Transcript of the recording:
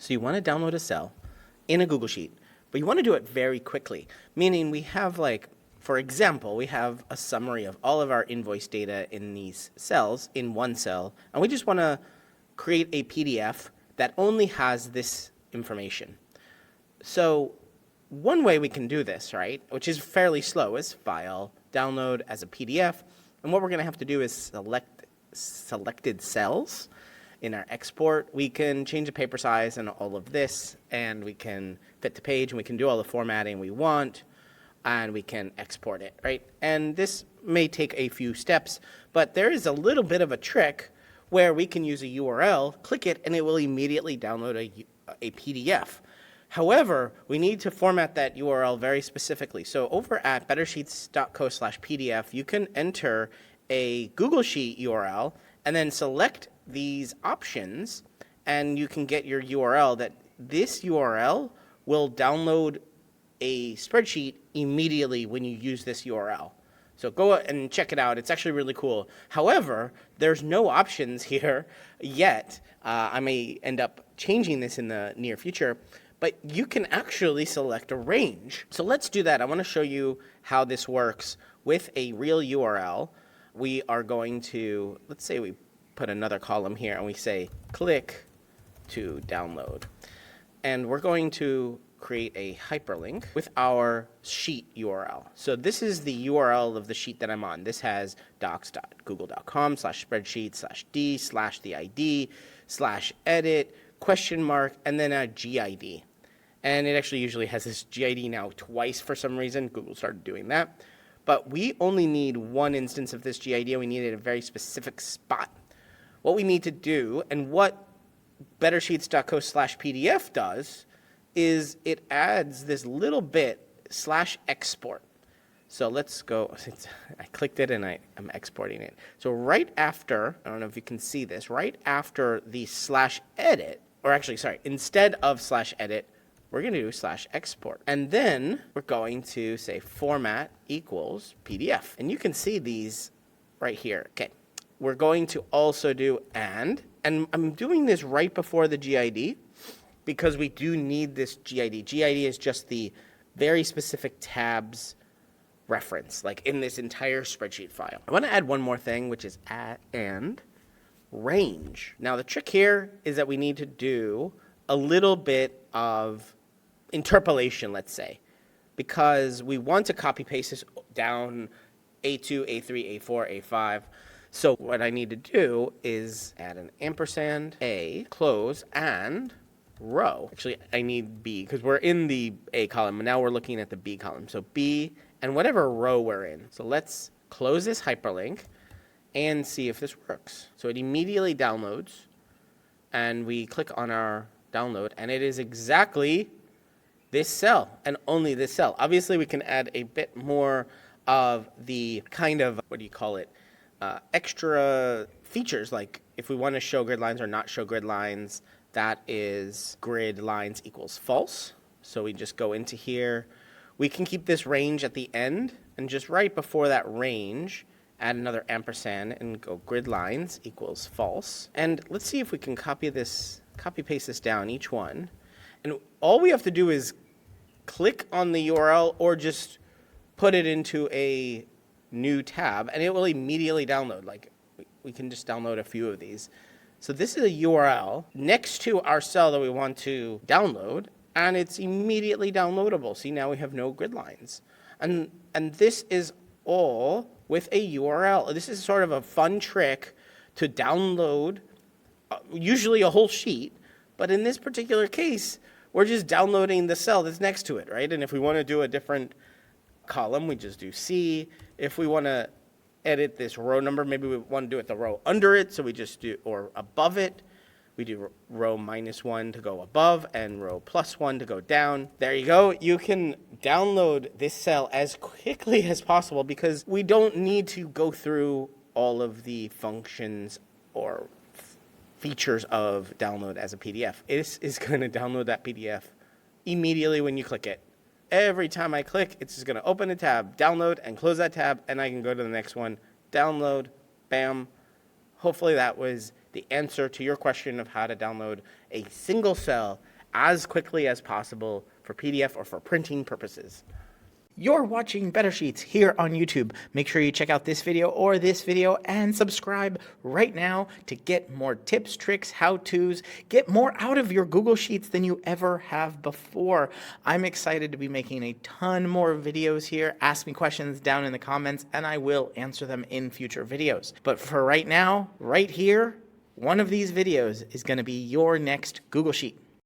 So you want to download a cell in a Google Sheet, but you want to do it very quickly, meaning we have for example, we have a summary of all of our invoice data in these cells in one cell, and we just want to create a PDF that only has this information. So one way we can do this, right, which is fairly slow, is File, Download as a PDF, and what we're going to have to do is select selected cells. In our export, we can change the paper size and all of this, and we can fit to page, and we can do all the formatting we want, and we can export it, right? And this may take a few steps, but there is a little bit of a trick where we can use a URL, click it, and it will immediately download a PDF. However, we need to format that URL very specifically. So over at bettersheets.co/PDF, you can enter a Google Sheet URL and then select these options, and you can get your URL that this URL will download a spreadsheet immediately when you use this URL. So go and check it out. It's actually really cool. However, there's no options here yet. I may end up changing this in the near future, but you can actually select a range. So let's do that. I want to show you how this works with a real URL. We are going to, let's say we put another column here and we say click to download. And we're going to create a hyperlink with our sheet URL. So this is the URL of the sheet that I'm on. This has docs.google.com/spreadsheet/d/the ID/edit and then a GID. And it actually usually has this GID now twice for some reason. Google started doing that. But we only need one instance of this GID, and we need it at a very specific spot. What we need to do, and what bettersheets.co/PDF does, is it adds this little bit /export. So let's go, since I clicked it and I'm exporting it. So right after, I don't know if you can see this, right after the /edit, or actually, sorry, instead of /edit, we're going to do /export. And then we're going to say format equals PDF. And you can see these right here. Okay. We're going to also do and I'm doing this right before the GID because we do need this GID. GID is just the very specific tabs reference, like in this entire spreadsheet file. I want to add one more thing, which is and range. Now the trick here is that we need to do a little bit of interpolation, let's say, because we want to copy paste this down A2, A3, A4, A5. So what I need to do is add an ampersand, A, close, and row. Actually, I need B because we're in the A column, and now we're looking at the B column. So B and whatever row we're in. So let's close this hyperlink and see if this works. So it immediately downloads, and we click on our download, and it is exactly this cell and only this cell. Obviously, we can add a bit more of the kind of, what do you call it, extra features, like if we want to show grid lines or not show grid lines, that is grid lines equals false. So we just go into here. We can keep this range at the end, and just right before that range, add another ampersand and go grid lines equals false. And let's see if we can copy paste this down, each one. And all we have to do is click on the URL or just put it into a new tab, and it will immediately download. Like we can just download a few of these. So this is a URL next to our cell that we want to download, and it's immediately downloadable. See, now we have no grid lines. And this is all with a URL. This is sort of a fun trick to download, usually a whole sheet, but in this particular case, we're just downloading the cell that's next to it, right? And if we want to do a different column, we just do C. If we want to edit this row number, maybe we want to do it the row under it, so we just do, or above it, we do row -1 to go above and row +1 to go down. There you go. You can download this cell as quickly as possible because we don't need to go through all of the functions or features of download as a PDF. It is going to download that PDF immediately when you click it. Every time I click, it's just going to open a tab, download, and close that tab, and I can go to the next one, download, bam. Hopefully that was the answer to your question of how to download a single cell as quickly as possible for PDF or for printing purposes. You're watching Better Sheets here on YouTube. Make sure you check out this video or this video and subscribe right now to get more tips, tricks, how-tos, get more out of your Google Sheets than you ever have before. I'm excited to be making a ton more videos here. Ask me questions down in the comments and I will answer them in future videos. But for right now, right here, one of these videos is going to be your next Google Sheet.